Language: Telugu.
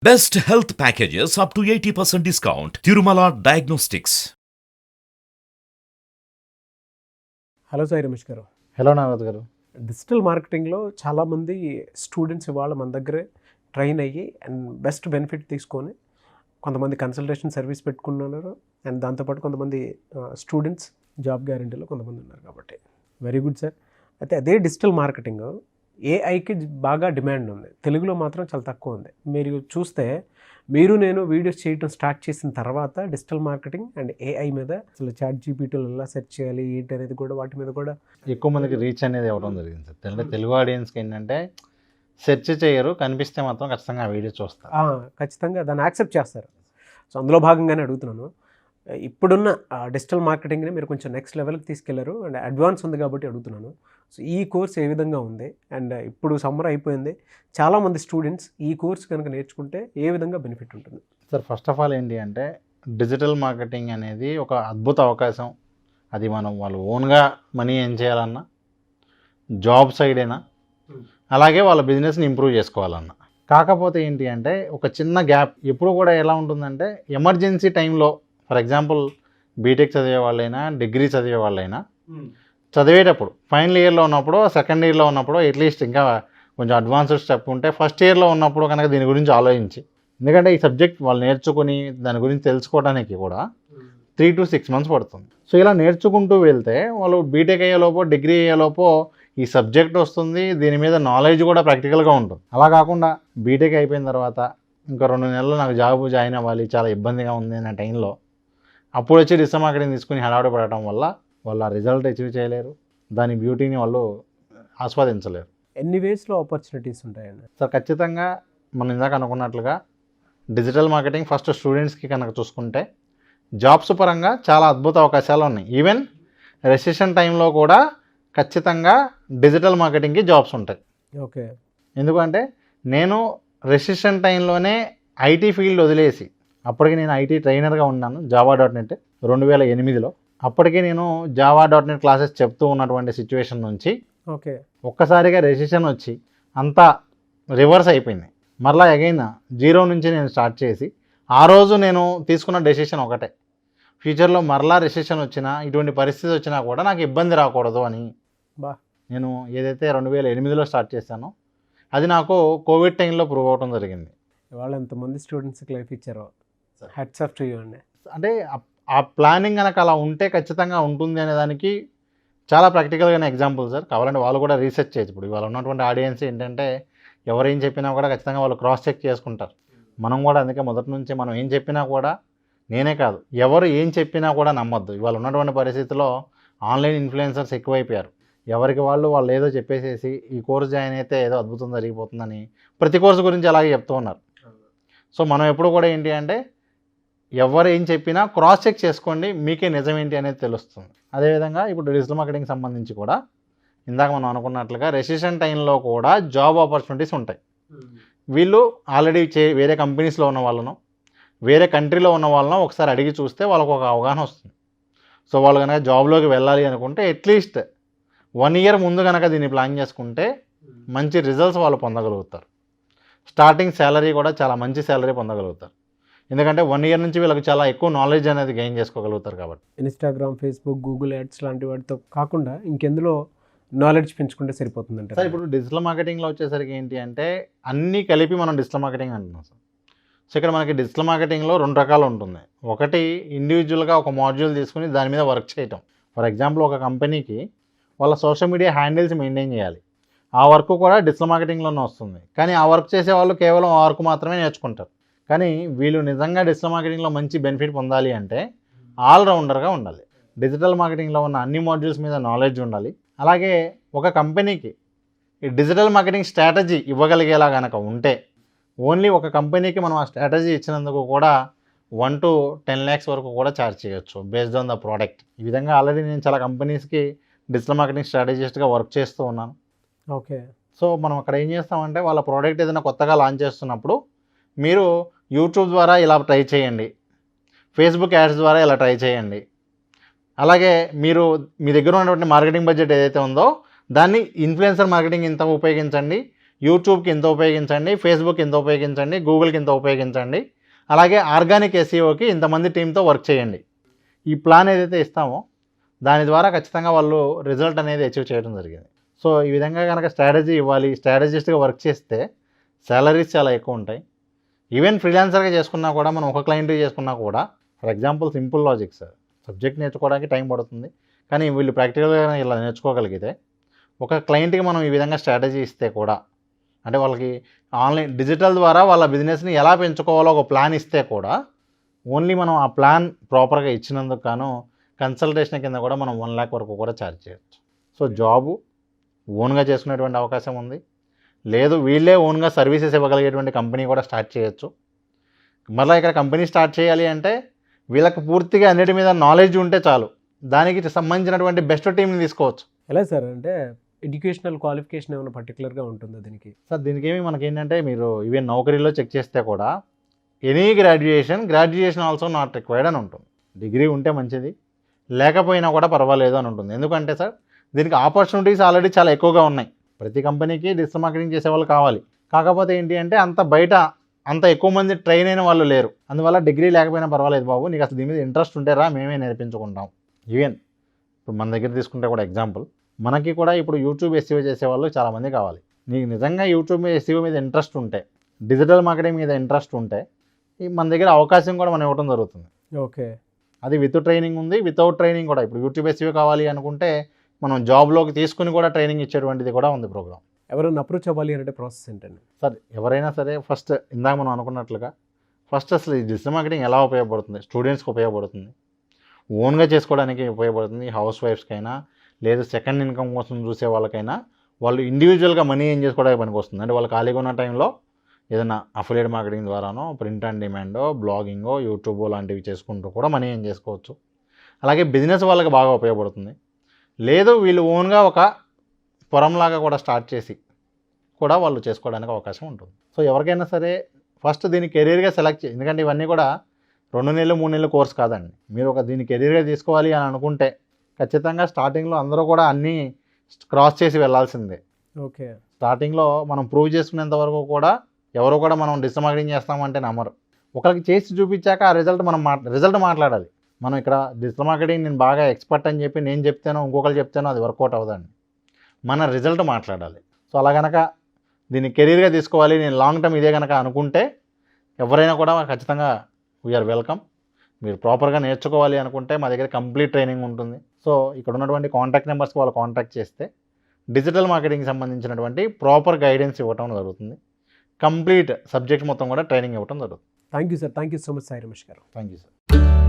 Best health packages up to 80% discount. Tirumala Diagnostics. Hello Sai Ramesh గారు. హలో నాగత్ గారు. డిజిటల్ మార్కెటింగ్లో చాలామంది స్టూడెంట్స్ ఇవాళ మన దగ్గరే ట్రైన్ అయ్యి అండ్ బెస్ట్ బెనిఫిట్ తీసుకొని కొంతమంది కన్సల్టేషన్ సర్వీస్ పెట్టుకున్నారు అండ్ దాంతోపాటు కొంతమంది స్టూడెంట్స్ జాబ్ గ్యారంటీలో కొంతమంది ఉన్నారు కాబట్టి వెరీ గుడ్ సార్. అయితే అదే డిజిటల్ మార్కెటింగ్ ఏఐకి బాగా డిమాండ్ ఉంది, తెలుగులో మాత్రం చాలా తక్కువ ఉంది. మీరు చూస్తే నేను వీడియోస్ చేయడం స్టార్ట్ చేసిన తర్వాత డిజిటల్ మార్కెటింగ్ అండ్ ఏఐ మీద అసలు చాట్ జీపీటీలో ఎలా సెర్చ్ చేయాలి ఏంటి అనేది కూడా వాటి మీద కూడా ఎక్కువ మందికి రీచ్ అనేది ఇవ్వడం జరిగింది సార్. అంటే తెలుగు ఆడియన్స్కి ఏంటంటే సెర్చ్ చేయరు, కనిపిస్తే మాత్రం ఖచ్చితంగా ఆ వీడియో చూస్తారు, ఖచ్చితంగా దాన్ని యాక్సెప్ట్ చేస్తారు. సో అందులో భాగంగానే అడుగుతున్నాను, ఇప్పుడున్న డిజిటల్ మార్కెటింగ్ని మీరు కొంచెం నెక్స్ట్ లెవెల్కి తీసుకెళ్లారు అండ్ అడ్వాన్స్ ఉంది కాబట్టి అడుగుతున్నాను. సో ఈ కోర్స్ ఏ విధంగా ఉంది అండ్ ఇప్పుడు సమ్మర్ అయిపోయింది, చాలామంది స్టూడెంట్స్ ఈ కోర్స్ కనుక నేర్చుకుంటే ఏ విధంగా బెనిఫిట్ ఉంటుంది? సార్ ఫస్ట్ ఆఫ్ ఆల్ ఏంటి అంటే డిజిటల్ మార్కెటింగ్ అనేది ఒక అద్భుత అవకాశం. అది మనం వాళ్ళు ఓన్గా మనీ ఏం చేయాలన్నా, జాబ్ సైడ్ అయినా, అలాగే వాళ్ళ బిజినెస్ని ఇంప్రూవ్ చేసుకోవాలన్నా. కాకపోతే ఏంటి అంటే ఒక చిన్న గ్యాప్ ఎప్పుడు కూడా ఎలా ఉంటుందంటే ఎమర్జెన్సీ టైంలో, ఫర్ ఎగ్జాంపుల్ బీటెక్ చదివే వాళ్ళైనా, డిగ్రీ చదివే వాళ్ళైనా చదివేటప్పుడు ఫైనల్ ఇయర్లో ఉన్నప్పుడు, సెకండ్ ఇయర్లో ఉన్నప్పుడు, అట్లీస్ట్ ఇంకా కొంచెం అడ్వాన్స్డ్ స్టెప్ ఉంటే ఫస్ట్ ఇయర్లో ఉన్నప్పుడు కనుక దీని గురించి ఆలోచించి, ఎందుకంటే ఈ సబ్జెక్ట్ వాళ్ళు నేర్చుకుని దాని గురించి తెలుసుకోవడానికి కూడా 3 to 6 months పడుతుంది. సో ఇలా నేర్చుకుంటూ వెళ్తే వాళ్ళు బీటెక్ అయ్యేలోపో, డిగ్రీ అయ్యేలోపో ఈ సబ్జెక్ట్ వస్తుంది, దీని మీద నాలెడ్జ్ కూడా ప్రాక్టికల్గా ఉంటుంది. అలా కాకుండా బీటెక్ అయిపోయిన తర్వాత ఇంకా 2 నెలలు నాకు జాబ్ జాయిన్ అవ్వాలి, చాలా ఇబ్బందిగా ఉంది అనే టైంలో అప్పుడు వచ్చి డిజిటల్ మార్కెటింగ్ తీసుకుని హడావుడి పడటం వల్ల వాళ్ళు ఆ రిజల్ట్ అచీవ్ చేయలేరు, దాని బ్యూటీని వాళ్ళు ఆస్వాదించలేరు. ఎన్ని వేస్లో ఆపర్చునిటీస్ ఉంటాయండి? సార్ ఖచ్చితంగా మనం ఇందాక అనుకున్నట్లుగా డిజిటల్ మార్కెటింగ్ ఫస్ట్ స్టూడెంట్స్కి కనుక చూసుకుంటే జాబ్స్ పరంగా చాలా అద్భుత అవకాశాలు ఉన్నాయి. ఈవెన్ రెసిషన్ టైంలో కూడా ఖచ్చితంగా డిజిటల్ మార్కెటింగ్కి జాబ్స్ ఉంటాయి. ఓకే. ఎందుకంటే నేను రెసిషన్ టైంలోనే ఐటీ ఫీల్డ్ వదిలేసి, అప్పటికి నేను ఐటీ ట్రైనర్గా ఉన్నాను java.net 2008లో. అప్పటికే నేను java.net క్లాసెస్ చెప్తూ ఉన్నటువంటి సిచ్యువేషన్ నుంచి ఓకే ఒక్కసారిగా రెసిషన్ వచ్చి అంతా రివర్స్ అయిపోయింది. మరలా అగైన్ 0 నుంచి నేను స్టార్ట్ చేసి, ఆ రోజు నేను తీసుకున్న డెసిషన్ ఒకటే, ఫ్యూచర్లో మరలా రెసిషన్ వచ్చినా, ఇటువంటి పరిస్థితి వచ్చినా కూడా నాకు ఇబ్బంది రాకూడదు అని. నేను ఏదైతే 2008లో స్టార్ట్ చేశానో అది నాకు కోవిడ్ టైంలో ప్రూవ్ అవడం జరిగింది. ఇవాళ ఎంతమంది స్టూడెంట్స్కి లైఫ్ ఇచ్చారో, హ్యాట్స్ ఆఫ్ టు యూ అండి. అంటే ఆ ప్లానింగ్ కనుక అలా ఉంటే ఖచ్చితంగా ఉంటుంది అనే దానికి చాలా ప్రాక్టికల్గానే ఎగ్జాంపుల్ సార్. కావాలంటే వాళ్ళు కూడా రీసెర్చ్ చేయొచ్చు. ఇప్పుడు ఇవాళ ఉన్నటువంటి ఆడియన్స్ ఏంటంటే ఎవరేం చెప్పినా కూడా ఖచ్చితంగా వాళ్ళు క్రాస్ చెక్ చేసుకుంటారు. మనం కూడా అందుకే మొదటి నుంచి మనం ఏం చెప్పినా కూడా, నేనే కాదు ఎవరు ఏం చెప్పినా కూడా నమ్మొద్దు. ఇవాళ ఉన్నటువంటి పరిస్థితిలో ఆన్లైన్ ఇన్ఫ్లుయెన్సర్స్ ఎక్కువైపోయారు. ఎవరికి వాళ్ళు ఏదో చెప్పేసేసి ఈ కోర్స్ జాయిన్ అయితే ఏదో అద్భుతం జరిగిపోతుందని ప్రతి కోర్సు గురించి అలాగే చెప్తూ ఉన్నారు. సో మనం ఎప్పుడు కూడా ఏంటి అంటే ఎవరు ఏం చెప్పినా క్రాస్ చెక్ చేసుకోండి, మీకే నిజమేంటి అనేది తెలుస్తుంది. అదేవిధంగా ఇప్పుడు డిజిటల్ మార్కెటింగ్ సంబంధించి కూడా ఇందాక మనం అనుకున్నట్లుగా రెసిషన్ టైంలో కూడా జాబ్ ఆపర్చునిటీస్ ఉంటాయి. వీళ్ళు ఆల్రెడీ వేరే కంపెనీస్లో ఉన్న వాళ్ళను, వేరే కంట్రీలో ఉన్న వాళ్ళను ఒకసారి అడిగి చూస్తే వాళ్ళకు ఒక అవగాహన వస్తుంది. సో వాళ్ళు కనుక జాబ్లోకి వెళ్ళాలి అనుకుంటే అట్లీస్ట్ 1 year ముందు కనుక దీన్ని ప్లాన్ చేసుకుంటే మంచి రిజల్ట్స్ వాళ్ళు పొందగలుగుతారు. స్టార్టింగ్ శాలరీ కూడా చాలా మంచి శాలరీ పొందగలుగుతారు. ఎందుకంటే 1 year నుంచి వీళ్ళకి చాలా ఎక్కువ నాలెడ్జ్ అనేది గెయిన్ చేసుకోగలుగుతారు కాబట్టి. ఇన్స్టాగ్రామ్, ఫేస్బుక్, గూగుల్ యాడ్స్ లాంటి వాటితో కాకుండా ఇంకెందులో నాలెడ్జ్ పెంచుకుంటే సరిపోతుందంటే సార్ ఇప్పుడు డిజిటల్ మార్కెటింగ్లో వచ్చేసరికి ఏంటి అంటే అన్నీ కలిపి మనం డిజిటల్ మార్కెటింగ్ అంటున్నాం సార్. సో ఇక్కడ మనకి డిజిటల్ మార్కెటింగ్లో 2 రకాలు ఉంటుంది. ఒకటి ఇండివిజువల్గా ఒక మాడ్యూల్ తీసుకుని దాని మీద వర్క్ చేయటం. ఫర్ ఎగ్జాంపుల్ ఒక కంపెనీకి వాళ్ళ సోషల్ మీడియా హ్యాండిల్స్ మెయింటైన్ చేయాలి, ఆ వర్క్ కూడా డిజిటల్ మార్కెటింగ్లోనే వస్తుంది. కానీ ఆ వర్క్ చేసే వాళ్ళు కేవలం ఆ వర్క్ మాత్రమే నేర్చుకుంటారు. కానీ వీళ్ళు నిజంగా డిజిటల్ మార్కెటింగ్లో మంచి బెనిఫిట్ పొందాలి అంటే ఆల్రౌండర్గా ఉండాలి. డిజిటల్ మార్కెటింగ్లో ఉన్న అన్ని మాడ్యూల్స్ మీద నాలెడ్జ్ ఉండాలి. అలాగే ఒక కంపెనీకి ఈ డిజిటల్ మార్కెటింగ్ స్ట్రాటజీ ఇవ్వగలిగేలా కనుక ఉంటే, ఓన్లీ ఒక కంపెనీకి మనం ఆ స్ట్రాటజీ ఇచ్చినందుకు కూడా 1 to 10 lakhs వరకు కూడా ఛార్జ్ చేయొచ్చు బేస్డ్ ఆన్ ద ప్రోడక్ట్. ఈ విధంగా ఆల్రెడీ నేను చాలా కంపెనీస్కి డిజిటల్ మార్కెటింగ్ స్ట్రాటజిస్ట్గా వర్క్ చేస్తూ ఉన్నాను. ఓకే. సో మనం అక్కడ ఏం చేస్తామంటే వాళ్ళ ప్రోడక్ట్ ఏదైనా కొత్తగా లాంచ్ చేస్తున్నప్పుడు మీరు యూట్యూబ్ ద్వారా ఇలా ట్రై చేయండి, ఫేస్బుక్ యాడ్స్ ద్వారా ఇలా ట్రై చేయండి, అలాగే మీరు మీ దగ్గర ఉన్నటువంటి మార్కెటింగ్ బడ్జెట్ ఏదైతే ఉందో దాన్ని ఇన్ఫ్లుయెన్సర్ మార్కెటింగ్ ఇంత ఉపయోగించండి, యూట్యూబ్కి ఇంత ఉపయోగించండి, ఫేస్బుక్ ఇంత ఉపయోగించండి, గూగుల్కి ఇంత ఉపయోగించండి, అలాగే ఆర్గానిక్ ఎస్ఈఓకి ఇంతమంది టీంతో వర్క్ చేయండి. ఈ ప్లాన్ ఏదైతే ఇస్తామో దాని ద్వారా ఖచ్చితంగా వాళ్ళు రిజల్ట్ అనేది అచీవ్ చేయడం జరిగింది. సో ఈ విధంగా కనుక స్ట్రాటజీ ఇవ్వాలి, స్ట్రాటజిస్ట్గా వర్క్ చేస్తే సాలరీస్ చాలా ఎక్కువ ఉంటాయి. ఈవెన్ ఫ్రీలాన్సర్గా చేసుకున్నా కూడా, మనం ఒక క్లయింట్గా చేసుకున్నా కూడా, for example simple logic sir, subject నేర్చుకోవడానికి టైం పడుతుంది, కానీ వీళ్ళు ప్రాక్టికల్గా ఇలా నేర్చుకోగలిగితే ఒక క్లయింట్కి మనం ఈ విధంగా స్ట్రాటజీ ఇస్తే కూడా, అంటే వాళ్ళకి ఆన్లైన్ డిజిటల్ ద్వారా వాళ్ళ బిజినెస్ని ఎలా పెంచుకోవాలో ఒక ప్లాన్ ఇస్తే కూడా, ఓన్లీ మనం ఆ ప్లాన్ ప్రాపర్గా ఇచ్చినందుకు గాను కన్సల్టేషన్ కింద కూడా మనం 1 lakh వరకు కూడా ఛార్జ్ చేయొచ్చు. సో జాబు ఓన్గా చేసుకునేటువంటి అవకాశం ఉంది. లేదు వీళ్ళే ఓన్గా సర్వీసెస్ ఇవ్వగలిగేటువంటి కంపెనీ కూడా స్టార్ట్ చేయొచ్చు. మళ్ళీ ఇక్కడ కంపెనీ స్టార్ట్ చేయాలి అంటే వీళ్ళకి పూర్తిగా అన్నిటి మీద నాలెడ్జ్ ఉంటే చాలు, దానికి సంబంధించినటువంటి బెస్ట్ టీంని తీసుకోవచ్చు. ఎలా సార్ అంటే ఎడ్యుకేషనల్ క్వాలిఫికేషన్ ఏమైనా పర్టికులర్గా ఉంటుందా దీనికి? సార్ దీనికేమి మనకేంటంటే, మీరు ఈవెన్ నౌకరీలో చెక్ చేస్తే కూడా any graduation also not required అని ఉంటుంది. డిగ్రీ ఉంటే మంచిది, లేకపోయినా కూడా పర్వాలేదు అని ఉంటుంది. ఎందుకంటే సార్ దీనికి ఆపర్చునిటీస్ ఆల్రెడీ చాలా ఎక్కువగా ఉన్నాయి. ప్రతి కంపెనీకి డిజిటల్ మార్కెటింగ్ చేసే వాళ్ళు కావాలి. కాకపోతే ఏంటి అంటే అంత ఎక్కువ మంది ట్రైన్ అయిన వాళ్ళు లేరు. అందువల్ల డిగ్రీ లేకపోయినా పర్వాలేదు బాబు, నీకు అసలు దీని మీద ఇంట్రెస్ట్ ఉంటే రా, మేమే నేర్పించుకుంటాం. ఈవెన్ ఇప్పుడు మన దగ్గర తీసుకుంటే కూడా ఎగ్జాంపుల్, మనకి కూడా ఇప్పుడు యూట్యూబ్ ఎస్ఈఓ చేసేవాళ్ళు చాలామంది కావాలి. నీకు నిజంగా యూట్యూబ్ మీద ఎస్ఈఓ మీద ఇంట్రెస్ట్ ఉంటే, డిజిటల్ మార్కెటింగ్ మీద ఇంట్రెస్ట్ ఉంటే, మన దగ్గర అవకాశం కూడా మనం ఇవ్వడం జరుగుతుంది. ఓకే, అది విత్ ట్రైనింగ్ ఉంది, వితౌట్ ట్రైనింగ్ కూడా. ఇప్పుడు యూట్యూబ్ ఎస్ఈఓ కావాలి అనుకుంటే మనం జాబ్లోకి తీసుకుని కూడా ట్రైనింగ్ ఇచ్చేటువంటిది కూడా ఉంది ప్రోగ్రామ్. ఎవరైనా అప్రోచ్ అవ్వాలి అంటే ప్రాసెస్ ఏంటండి? సార్ ఎవరైనా సరే ఫస్ట్ ఇందాక మనం అనుకున్నట్లుగా ఫస్ట్ అసలు ఈ డిజిటల్ మార్కెటింగ్ ఎలా ఉపయోగపడుతుంది, స్టూడెంట్స్కి ఉపయోగపడుతుంది, ఓన్గా చేసుకోవడానికి ఉపయోగపడుతుంది, హౌస్ వైఫ్స్కైనా లేదు సెకండ్ ఇన్కమ్ కోసం చూసే వాళ్ళకైనా, వాళ్ళు ఇండివిజువల్గా మనీ ఏం చేసుకోవడానికి పనికి వస్తుంది. అంటే వాళ్ళు ఖాళీగా ఉన్న టైంలో ఏదైనా అఫిలియేట్ మార్కెటింగ్ ద్వారానో, ప్రింట్ అండ్ డిమాండో, బ్లాగింగో, యూట్యూబో లాంటివి చేసుకుంటూ కూడా మనీ ఏం చేసుకోవచ్చు. అలాగే బిజినెస్ వాళ్ళకి బాగా ఉపయోగపడుతుంది. లేదు వీళ్ళు ఓన్గా ఒక పొరంలాగా కూడా స్టార్ట్ చేసి కూడా వాళ్ళు చేసుకోవడానికి అవకాశం ఉంటుంది. సో ఎవరికైనా సరే ఫస్ట్ దీన్ని కెరీర్గా సెలెక్ట్ చేయి. ఎందుకంటే ఇవన్నీ కూడా 2 నెలలు 3 నెలలు కోర్స్ కాదండి. మీరు దీన్ని కెరీర్గా తీసుకోవాలి అని అనుకుంటే ఖచ్చితంగా స్టార్టింగ్లో అందరూ కూడా అన్నీ క్రాస్ చేసి వెళ్ళాల్సిందే. ఓకే, స్టార్టింగ్లో మనం ప్రూవ్ చేసుకునేంత వరకు కూడా ఎవరు కూడా మనం డిజిటల్ మార్కెటింగ్ చేస్తామంటే నమ్మరు. ఒకరికి చేసి చూపించాక ఆ రిజల్ట్ మాట్లాడాలి. మనం ఇక్కడ డిజిటల్ మార్కెటింగ్ నేను బాగా ఎక్స్పర్ట్ అని చెప్పి నేను చెప్తానో ఇంకొకరు చెప్తానో అది వర్కౌట్ అవ్వదండి. మన రిజల్ట్ మాట్లాడాలి. సో అలా కనుక దీన్ని కెరీర్గా తీసుకోవాలి, నేను లాంగ్ టర్మ్ ఇదే కనుక అనుకుంటే ఎవరైనా కూడా ఖచ్చితంగా వీఆర్ వెల్కమ్. మీరు ప్రాపర్గా నేర్చుకోవాలి అనుకుంటే మా దగ్గర కంప్లీట్ ట్రైనింగ్ ఉంటుంది. సో ఇక్కడ ఉన్నటువంటి కాంటాక్ట్ నెంబర్స్కి వాళ్ళు కాంటాక్ట్ చేస్తే డిజిటల్ మార్కెటింగ్ సంబంధించినటువంటి ప్రాపర్ గైడెన్స్ ఇవ్వటం జరుగుతుంది. కంప్లీట్ సబ్జెక్ట్ మొత్తం కూడా ట్రైనింగ్ ఇవ్వటం జరుగుతుంది. Thank you sir, thank you so much Sai Ramesh గారు. Thank you sir.